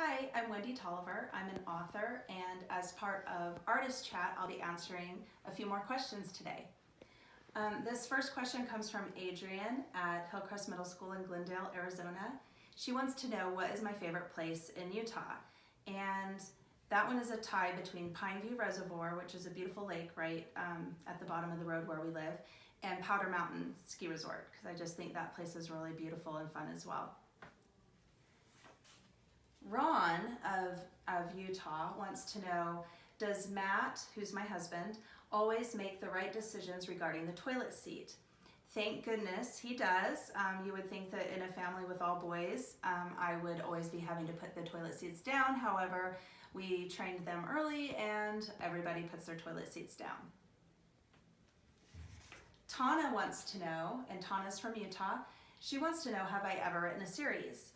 Hi, I'm Wendy Toliver. I'm an author, and as part of Artist Chat, I'll be answering a few more questions today. This first question comes from Adrienne at Hillcrest Middle School in Glendale, Arizona. She wants to know what is my favorite place in Utah. And that one is a tie between Pineview Reservoir, which is a beautiful lake right at the bottom of the road where we live, and Powder Mountain Ski Resort, because I just think that place is really beautiful and fun as well. Ron of Utah wants to know, does Matt, who's my husband, always make the right decisions regarding the toilet seat? Thank goodness he does. You would think that in a family with all boys, I would always be having to put the toilet seats down. However, we trained them early and everybody puts their toilet seats down. Tana wants to know, and Tana's from Utah, she wants to know, have I ever written a series?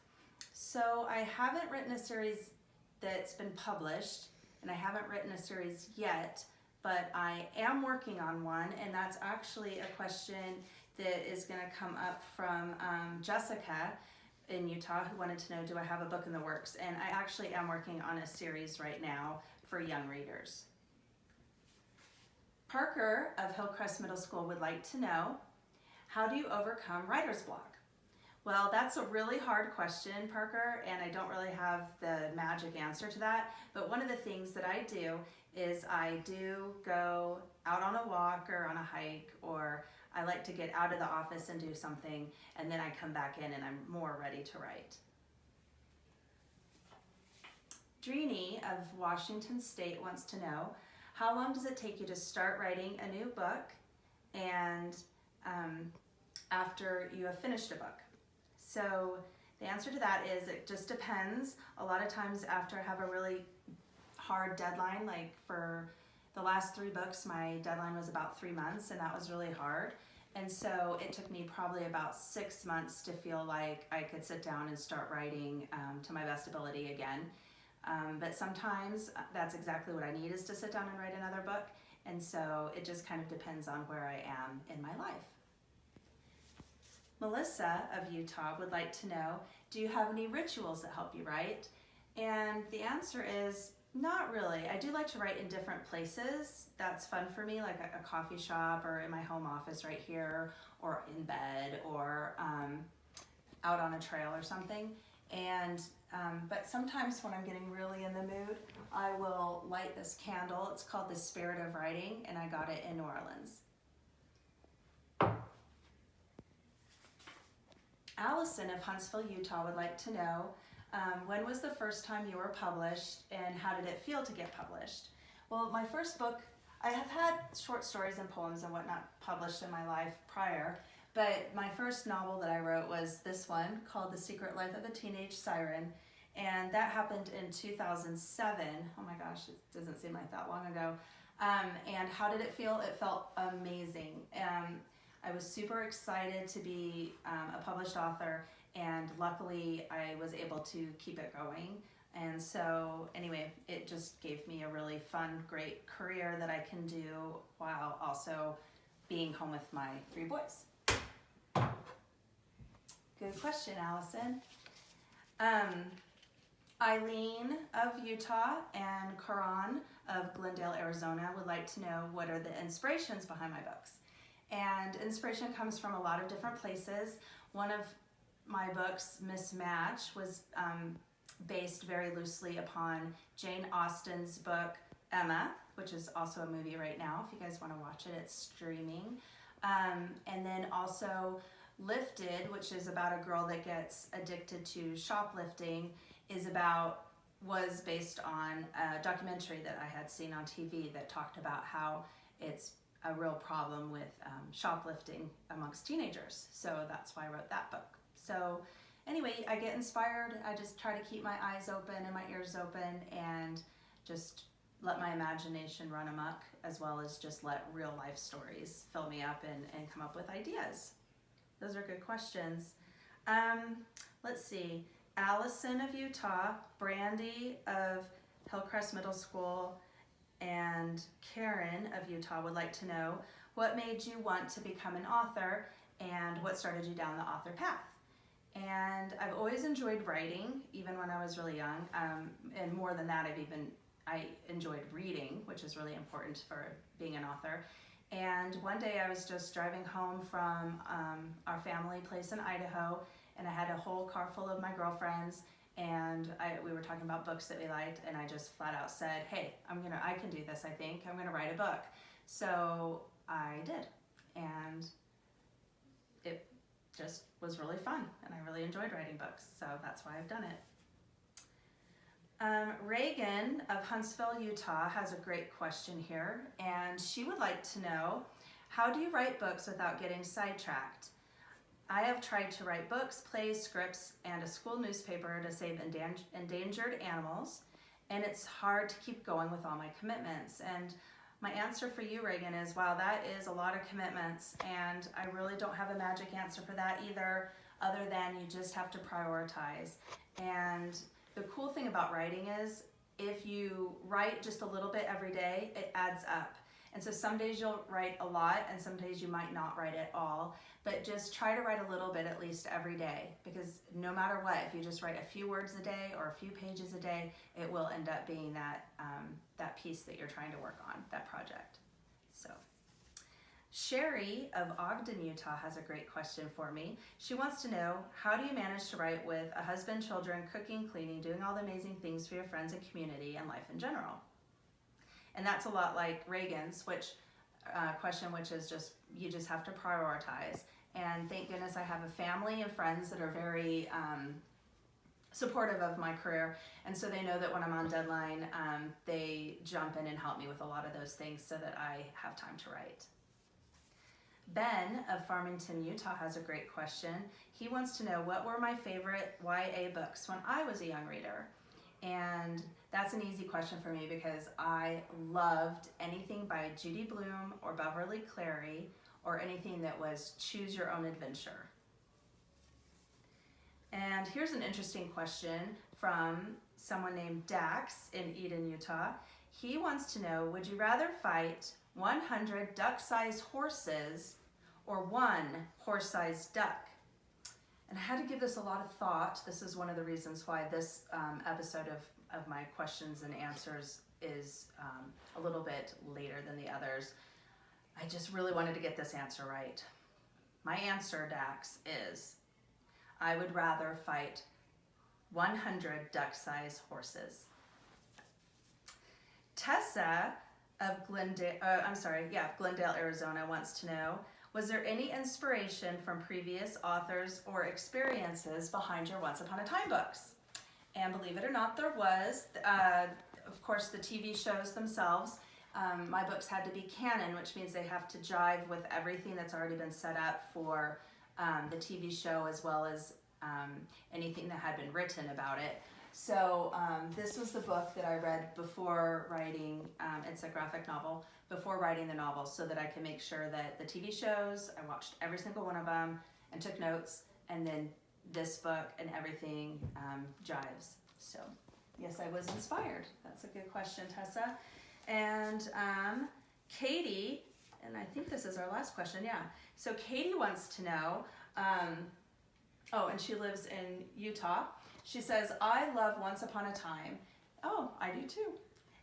So I haven't written a series that's been published, and I haven't written a series yet, but I am working on one, and that's actually a question that is going to come up from Jessica in Utah, who wanted to know, do I have a book in the works? And I actually am working on a series right now for young readers. Parker of Hillcrest Middle School would like to know, how do you overcome writer's block? Well, that's a really hard question, Parker, and I don't really have the magic answer to that. But one of the things that I do is I do go out on a walk or on a hike, or I like to get out of the office and do something, and then I come back in and I'm more ready to write. Drini of Washington State wants to know, how long does it take you to start writing a new book and after you have finished a book? So the answer to that is it just depends. A lot of times after I have a really hard deadline, like for the last 3 books, my deadline was about 3 months, and that was really hard. And so it took me probably about 6 months to feel like I could sit down and start writing to my best ability again. But sometimes that's exactly what I need, is to sit down and write another book. And so it just kind of depends on where I am in my life. Melissa of Utah would like to know, do you have any rituals that help you write? And the answer is not really. I do like to write in different places. That's fun for me, like a coffee shop or in my home office right here, or in bed, or out on a trail or something. And but sometimes when I'm getting really in the mood, I will light this candle. It's called the Spirit of Writing, and I got it in New Orleans. Allison of Huntsville, Utah would like to know, when was the first time you were published and how did it feel to get published? Well, my first book, I have had short stories and poems and whatnot published in my life prior, but my first novel that I wrote was this one called The Secret Life of a Teenage Siren, and that happened in 2007. Oh my gosh, it doesn't seem like that long ago. And how did it feel? It felt amazing. I was super excited to be a published author, and luckily I was able to keep it going. And so anyway, it just gave me a really fun, great career that I can do while also being home with my 3 boys. Good question, Allison. Eileen of Utah and Karan of Glendale, Arizona would like to know, what are the inspirations behind my books? And inspiration comes from a lot of different places. One of my books, Mismatch, was based very loosely upon Jane Austen's book, Emma, which is also a movie right now. If you guys want to watch it, it's streaming. And then also Lifted, which is about a girl that gets addicted to shoplifting, was based on a documentary that I had seen on TV that talked about how it's a real problem with shoplifting amongst teenagers. So that's why I wrote that book. So anyway, I get inspired. I just try to keep my eyes open and my ears open and just let my imagination run amok, as well as just let real life stories fill me up and come up with ideas. Those are good questions. Let's see. Allison of Utah, Brandy of Hillcrest Middle School, and Karen of Utah would like to know, what made you want to become an author and what started you down the author path? And I've always enjoyed writing, even when I was really young. And more than that, I enjoyed reading, which is really important for being an author. And one day I was just driving home from our family place in Idaho, and I had a whole car full of my girlfriends, and we were talking about books that we liked, and I just flat out said, hey, I can do this, I think. I'm gonna write a book. So I did, and it just was really fun, and I really enjoyed writing books, so that's why I've done it. Reagan of Huntsville, Utah has a great question here, and she would like to know, how do you write books without getting sidetracked? I have tried to write books, plays, scripts, and a school newspaper to save endangered animals, and it's hard to keep going with all my commitments. And my answer for you, Reagan, is wow, that is a lot of commitments, and I really don't have a magic answer for that either, other than you just have to prioritize. And the cool thing about writing is if you write just a little bit every day, it adds up. And so some days you'll write a lot, and some days you might not write at all, but just try to write a little bit at least every day, because no matter what, if you just write a few words a day or a few pages a day, it will end up being that piece that you're trying to work on, that project. So Sherry of Ogden, Utah has a great question for me. She wants to know, how do you manage to write with a husband, children, cooking, cleaning, doing all the amazing things for your friends and community and life in general? And that's a lot like Reagan's question, which is just, you just have to prioritize. And thank goodness I have a family and friends that are very supportive of my career, and so they know that when I'm on deadline, they jump in and help me with a lot of those things so that I have time to write. Ben of Farmington, Utah has a great question. He wants to know, what were my favorite YA books when I was a young reader? And that's an easy question for me because I loved anything by Judy Blume or Beverly Cleary, or anything that was choose your own adventure. And here's an interesting question from someone named Dax in Eden, Utah. He wants to know, would you rather fight 100 duck-sized horses or one horse-sized duck? And I had to give this a lot of thought. This is one of the reasons why this episode of my questions and answers is a little bit later than the others. I just really wanted to get this answer right. My answer, Dax, is I would rather fight 100 duck-sized horses. Tessa of Glendale, Arizona wants to know, was there any inspiration from previous authors or experiences behind your Once Upon a Time books? And believe it or not, there was. Of course, the TV shows themselves. My books had to be canon, which means they have to jive with everything that's already been set up for the TV show, as well as anything that had been written about it. So this was the book that I read before writing, it's a graphic novel, before writing the novel, so that I can make sure that the TV shows, I watched every single one of them and took notes, and then this book and everything jives. So yes, I was inspired. That's a good question, Tessa. And Katie, and I think this is our last question, yeah. So Katie wants to know, and she lives in Utah. She says, I love Once Upon a Time. Oh, I do too.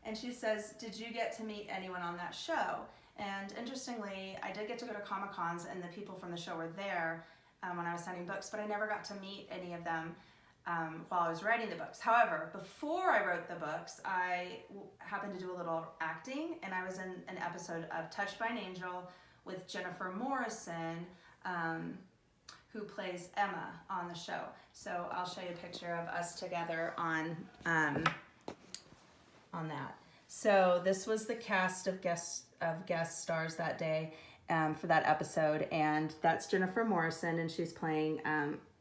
And she says, did you get to meet anyone on that show? And interestingly, I did get to go to Comic-Cons, and the people from the show were there when I was signing books, but I never got to meet any of them while I was writing the books. However, before I wrote the books, I happened to do a little acting, and I was in an episode of Touched by an Angel with Jennifer Morrison, who plays Emma on the show. So I'll show you a picture of us together on that. So this was the cast of guest stars that day for that episode, and that's Jennifer Morrison, and she's playing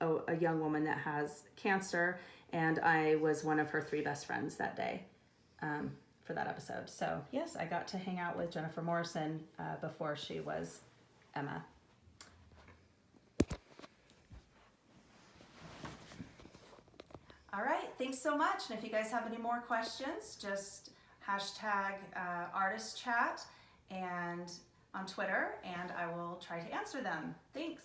a young woman that has cancer, and I was one of her 3 best friends that day for that episode. So yes, I got to hang out with Jennifer Morrison before she was Emma. All right, thanks so much. And if you guys have any more questions, just hashtag artist chat and on Twitter, and I will try to answer them. Thanks.